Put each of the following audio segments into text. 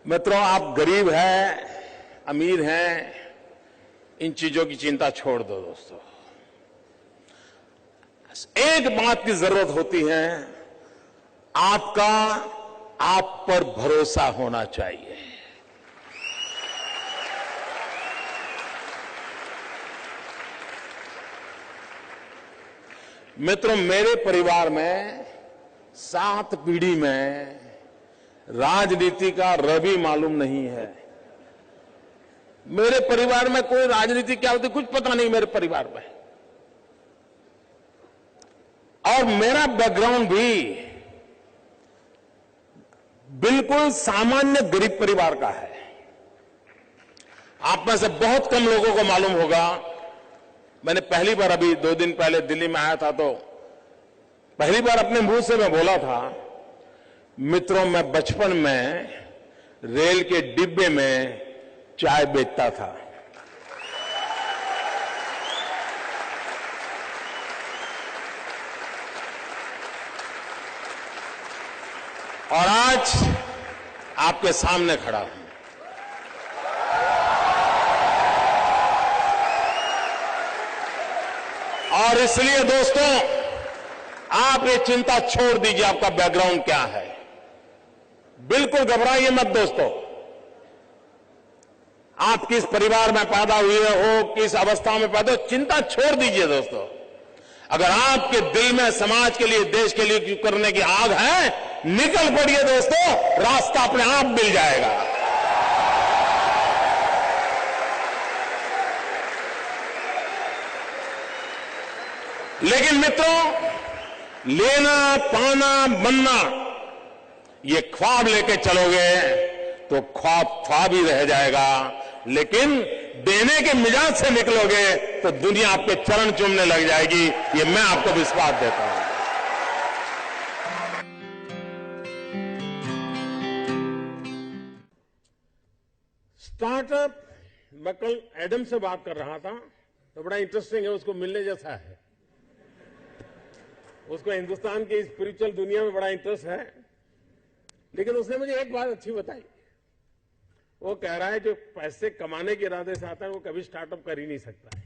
मित्रों, आप गरीब हैं, अमीर हैं, इन चीजों की चिंता छोड़ दो दोस्तों। एक बात की जरूरत होती है, आपका आप पर भरोसा होना चाहिए। मित्रों, मेरे परिवार में 7 पीढ़ी में राजनीति का रवि मालूम नहीं है। मेरे परिवार में कोई राजनीति क्या होती कुछ पता नहीं मेरे परिवार में। और मेरा बैकग्राउंड भी बिल्कुल सामान्य गरीब परिवार का है। आप में से बहुत कम लोगों को मालूम होगा, मैंने पहली बार अभी 2 दिन पहले दिल्ली में आया था तो पहली बार अपने मुंह से मैं बोला था, मित्रों, मैं बचपन में रेल के डिब्बे में चाय बेचता था। और आज आपके सामने खड़ा हूं। और इसलिए दोस्तों, आप ये चिंता छोड़ दीजिए आपका बैकग्राउंड क्या है। बिल्कुल घबराइए मत दोस्तों। आप किस परिवार में पैदा हुए हो, किस अवस्था में पैदा हो, चिंता छोड़ दीजिए दोस्तों। अगर आपके दिल में समाज के लिए, देश के लिए करने की आग है, निकल पड़िए दोस्तों, रास्ता अपने आप मिल जाएगा। लेकिन मित्रों, लेना, पाना, बनना, ये ख्वाब लेके चलोगे तो ख्वाब ही रह जाएगा। लेकिन देने के मिजाज से निकलोगे तो दुनिया आपके चरण चूमने लग जाएगी। ये मैं आपको विश्वास देता हूं। स्टार्टअप, मैं कल एडम से बात कर रहा था तो बड़ा इंटरेस्टिंग है, उसको मिलने जैसा है। उसको हिंदुस्तान की स्पिरिचुअल दुनिया में बड़ा इंटरेस्ट है। लेकिन उसने मुझे एक बात अच्छी बताई। वो कह रहा है जो पैसे कमाने के इरादे से आता है वो कभी स्टार्टअप कर ही नहीं सकता है।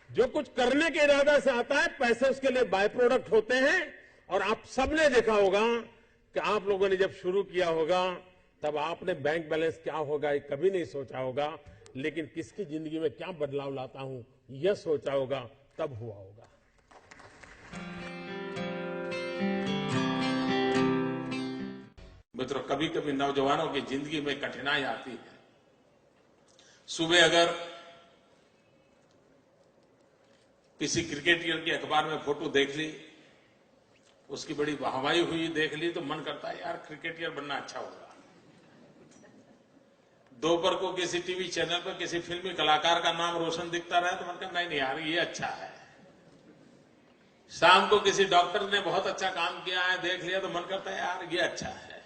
जो कुछ करने के इरादे से आता है, पैसे उसके लिए बाय प्रोडक्ट होते हैं। और आप सबने देखा होगा कि आप लोगों ने जब शुरू किया होगा तब आपने बैंक बैलेंस क्या होगा ये कभी नहीं सोचा होगा। लेकिन किसकी जिंदगी में क्या बदलाव लाता हूं यह सोचा होगा, तब हुआ होगा। मित्रों, कभी कभी नौजवानों की जिंदगी में कठिनाई आती है। सुबह अगर किसी क्रिकेटर की अखबार में फोटो देख ली, उसकी बड़ी वाहवाही हुई देख ली, तो मन करता है यार क्रिकेटर बनना अच्छा होगा। दोपहर को किसी टीवी चैनल पर किसी फिल्मी कलाकार का नाम रोशन दिखता रहे तो मन करता नहीं यार ये अच्छा है। शाम को किसी डॉक्टर ने बहुत अच्छा काम किया है देख लिया तो मन करता है यार ये अच्छा है।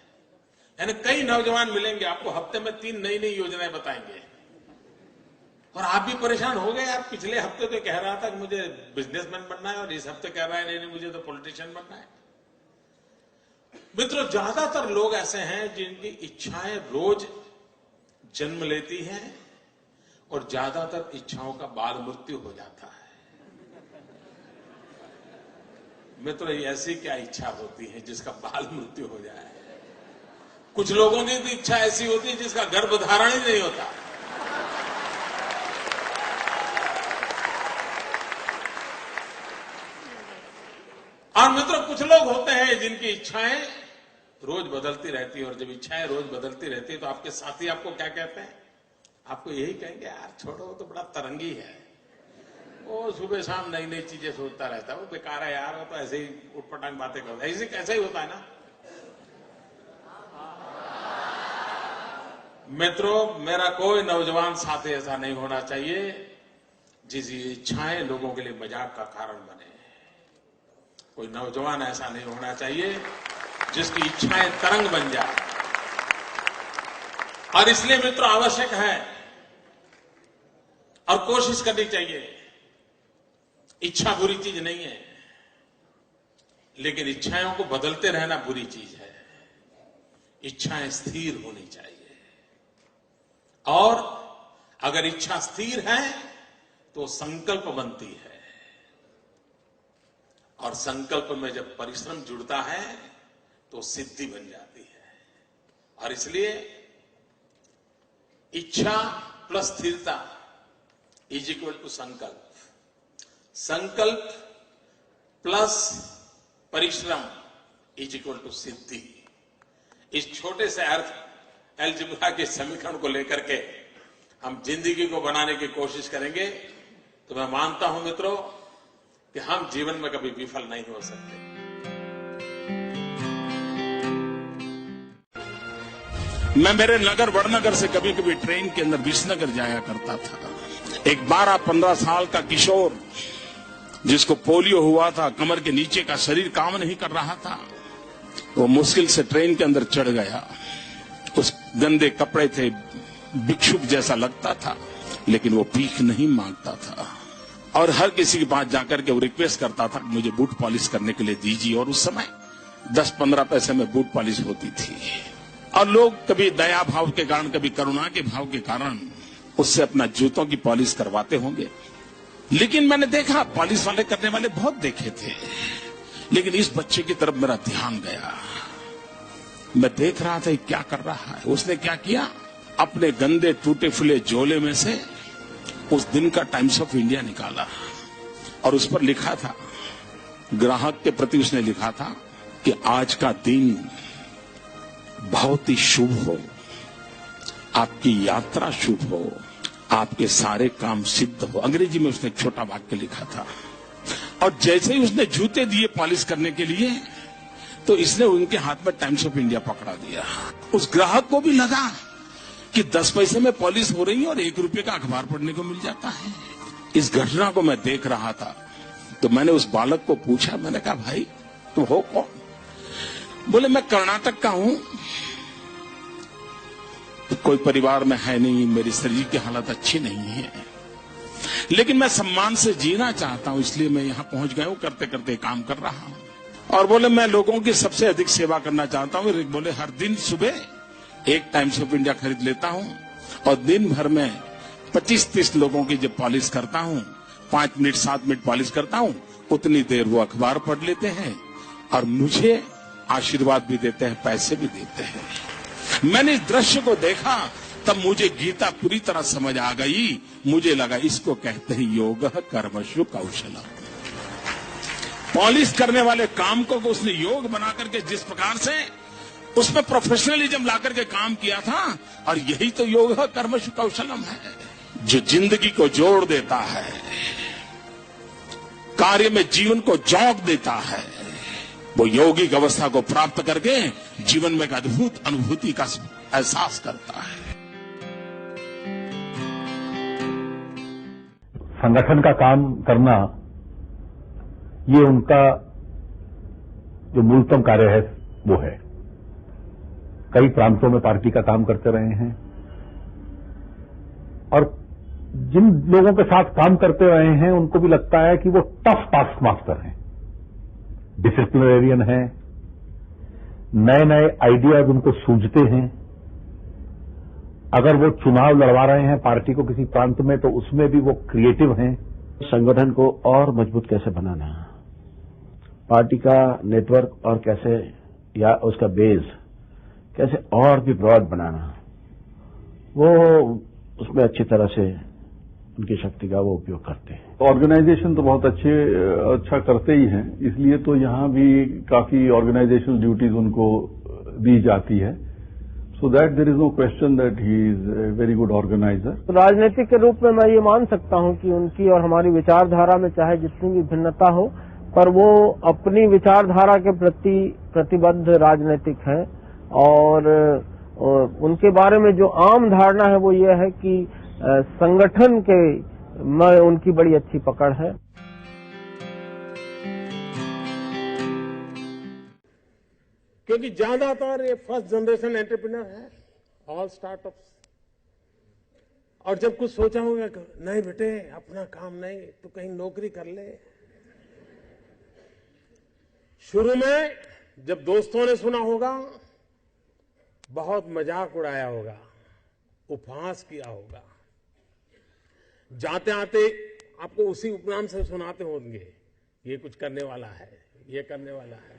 यानी कई नौजवान मिलेंगे आपको, हफ्ते में 3 नई नई योजनाएं बताएंगे और आप भी परेशान हो गए। यार पिछले हफ्ते तो कह रहा था कि मुझे बिजनेसमैन बनना है और इस हफ्ते कह रहा है नहीं मुझे तो पॉलिटिशियन बनना है। मित्रों, ज्यादातर लोग ऐसे हैं जिनकी इच्छाएं रोज जन्म लेती हैं और ज्यादातर इच्छाओं का बाल मृत्यु हो जाता है। मित्रों, ऐसी क्या इच्छा होती है जिसका बाल मृत्यु हो जाए? कुछ लोगों की तो इच्छा ऐसी होती है जिसका गर्भधारण ही नहीं होता। और मित्रों, कुछ लोग होते हैं जिनकी इच्छाएं रोज बदलती रहती है। और जब इच्छाएं रोज बदलती रहती है तो आपके साथी आपको क्या कहते हैं? आपको यही कहेंगे यार छोड़ो, वो तो बड़ा तरंगी है, वो सुबह शाम नई नई चीजें सोचता रहता है, वो बेकार है यार, वो तो ऐसे ही उटपटांग बातें करता है। ऐसे कैसा ही होता है ना। मित्रों, मेरा कोई नौजवान साथी ऐसा नहीं होना चाहिए जिसकी इच्छाएं लोगों के लिए मजाक का कारण बने। कोई नौजवान ऐसा नहीं होना चाहिए जिसकी इच्छाएं तरंग बन जाए। और इसलिए मित्रों, आवश्यक है और कोशिश करनी चाहिए। इच्छा बुरी चीज नहीं है। लेकिन इच्छाओं को बदलते रहना बुरी चीज है। इच्छाएं स्थिर होनी चाहिए, और अगर इच्छा स्थिर है तो संकल्प बनती है, और संकल्प में जब परिश्रम जुड़ता है तो सिद्धि बन जाती है। और इसलिए इच्छा प्लस स्थिरता इज इक्वल टू संकल्प, संकल्प प्लस परिश्रम इज इक्वल टू सिद्धि। इस छोटे से अर्थ अलजेब्रा के समीकरण को लेकर के हम जिंदगी को बनाने की कोशिश करेंगे तो मैं मानता हूं मित्रों कि हम जीवन में कभी विफल नहीं हो सकते। मैं मेरे नगर वड़नगर से कभी कभी ट्रेन के अंदर विसनगर जाया करता था। एक 12-15 साल का किशोर जिसको पोलियो हुआ था, कमर के नीचे का शरीर काम नहीं कर रहा था, वो मुश्किल से ट्रेन के अंदर चढ़ गया। उस गंदे कपड़े थे, भिक्षुक जैसा लगता था, लेकिन वो भीख नहीं मांगता था और हर किसी के पास जाकर के वो रिक्वेस्ट करता था मुझे बूट पॉलिश करने के लिए दीजिए। और उस समय 10-15 पैसे में बूट पॉलिश होती थी, और लोग कभी दया भाव के कारण, कभी करुणा के भाव के कारण उससे अपना जूतों की पॉलिश करवाते होंगे। लेकिन मैंने देखा, पॉलिश वाले करने वाले बहुत देखे थे, लेकिन इस बच्चे की तरफ मेरा ध्यान गया। मैं देख रहा था क्या कर रहा है। उसने क्या किया, अपने गंदे टूटे फूले झोले में से उस दिन का टाइम्स ऑफ इंडिया निकाला और उस पर लिखा था, ग्राहक के प्रति उसने लिखा था कि आज का दिन बहुत ही शुभ हो, आपकी यात्रा शुभ हो, आपके सारे काम सिद्ध हो। अंग्रेजी में उसने एक छोटा वाक्य लिखा था। और जैसे ही उसने जूते दिए पॉलिश करने के लिए, तो इसने उनके हाथ में टाइम्स ऑफ इंडिया पकड़ा दिया। उस ग्राहक को भी लगा कि 10 पैसे में पॉलिश हो रही है और 1 रुपए का अखबार पढ़ने को मिल जाता है। इस घटना को मैं देख रहा था तो मैंने उस बालक को पूछा, मैंने कहा भाई तुम हो कौन? बोले मैं कर्नाटक का हूं, कोई परिवार में है नहीं, मेरी शरीर की हालत अच्छी नहीं है, लेकिन मैं सम्मान से जीना चाहता हूं, इसलिए मैं यहां पहुंच गया हूं, करते करते काम कर रहा हूं। और बोले मैं लोगों की सबसे अधिक सेवा करना चाहता हूं। बोले हर दिन सुबह एक टाइम्स ऑफ इंडिया खरीद लेता हूं और दिन भर में 25-30 लोगों की जब पॉलिश करता हूं, 5 मिनट 7 मिनट पॉलिश करता हूं, उतनी देर वो अखबार पढ़ लेते हैं और मुझे आशीर्वाद भी देते हैं, पैसे भी देते हैं। मैंने इस दृश्य को देखा तब मुझे गीता पूरी तरह समझ आ गई। मुझे लगा इसको कहते हैं योग कर्मशु कौशलम। पॉलिश करने वाले काम को उसने योग बना करके जिस प्रकार से उसमें प्रोफेशनलिज्म ला करके काम किया था, और यही तो योग कर्मशु कौशलम है, जो जिंदगी को जोड़ देता है, कार्य में जीवन को जोक देता है। वो यौगिक अवस्था को प्राप्त करके जीवन में एक अद्भुत अनुभूति का एहसास करता है। संगठन का काम करना ये उनका जो मूलतम कार्य है वो है। कई प्रांतों में पार्टी का काम करते रहे हैं और जिन लोगों के साथ काम करते रहे हैं उनको भी लगता है कि वो टफ टास्क मास्टर हैं, डिसिप्लिनरियन हैं, नए नए आइडियाज उनको सूझते हैं। अगर वो चुनाव लड़वा रहे हैं पार्टी को किसी प्रांत में तो उसमें भी वो क्रिएटिव हैं। संगठन को और मजबूत कैसे बनाना, पार्टी का नेटवर्क और कैसे, या उसका बेस कैसे और भी ब्रॉड बनाना, वो उसमें अच्छी तरह से उनकी शक्ति का वो उपयोग करते हैं। ऑर्गेनाइजेशन तो बहुत अच्छा करते ही हैं, इसलिए तो यहाँ भी काफी ऑर्गेनाइजेशनल ड्यूटीज उनको दी जाती है। So that there is no question that he is a very good organizer. राजनीतिक के रूप में मैं ये मान सकता हूँ कि उनकी और हमारी विचारधारा में चाहे जितनी भी भिन्नता हो, पर वो अपनी विचारधारा के प्रति प्रतिबद्ध राजनीतिक हैं। और उनके बारे में जो आम धारणा है वो ये है कि संगठन के में उनकी बड़ी अच्छी पकड़ है। क्योंकि ज्यादातर ये फर्स्ट जनरेशन एंटरप्रेन्योर है, ऑल स्टार्टअप्स। और जब कुछ सोचा होगा नहीं बेटे अपना काम नहीं तो कहीं नौकरी कर ले, शुरू में जब दोस्तों ने सुना होगा बहुत मजाक उड़ाया होगा, उपहास किया होगा, जाते आते आपको उसी उपनाम से सुनाते होंगे, ये कुछ करने वाला है, ये करने वाला है।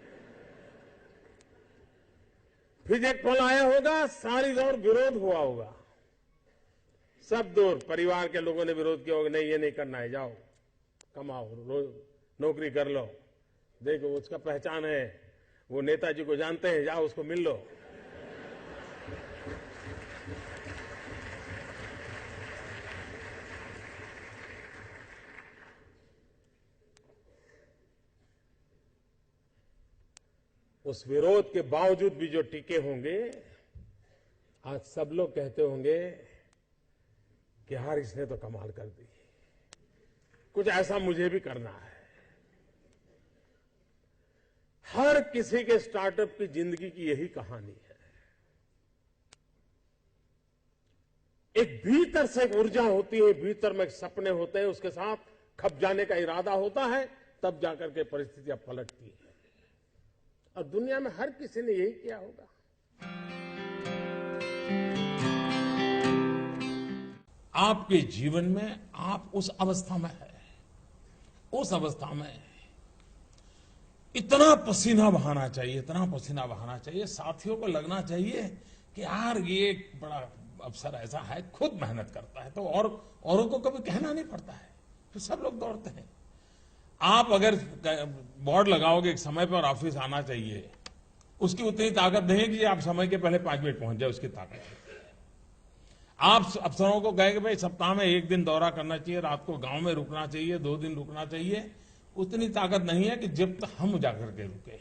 फिर एक पल आया होगा, सारी दौर विरोध हुआ होगा, सब दूर परिवार के लोगों ने विरोध किया होगा, नहीं ये नहीं करना है, जाओ कमाओ, नौकरी कर लो, देखो उसका पहचान है, वो नेताजी को जानते हैं, जाओ उसको मिल लो। उस विरोध के बावजूद भी जो टिके होंगे, आज सब लोग कहते होंगे कि यार इसने तो कमाल कर दी, कुछ ऐसा मुझे भी करना है। हर किसी के स्टार्टअप की जिंदगी की यही कहानी है। एक भीतर से एक ऊर्जा होती है, भीतर में सपने होते हैं, उसके साथ खप जाने का इरादा होता है, तब जाकर के परिस्थितियां पलटती है। और दुनिया में हर किसी ने यही किया होगा। आपके जीवन में आप उस अवस्था में है, उस अवस्था में इतना पसीना बहाना चाहिए, इतना पसीना बहाना चाहिए, साथियों को लगना चाहिए कि यार ये एक बड़ा अफसर ऐसा है, खुद मेहनत करता है, तो औरों को कभी कहना नहीं पड़ता है, तो सब लोग दौड़ते हैं। आप अगर बोर्ड लगाओगे एक समय पर ऑफिस आना चाहिए, उसकी उतनी ताकत नहीं है कि आप समय के पहले 5 मिनट पहुंच जाए, उसकी ताकत है। आप अफसरों को कहेंगे भाई सप्ताह में 1 दिन दौरा करना चाहिए, रात को गांव में रुकना चाहिए, 2 दिन रुकना चाहिए, उतनी ताकत नहीं है कि जब तक हम जाकर के रुके।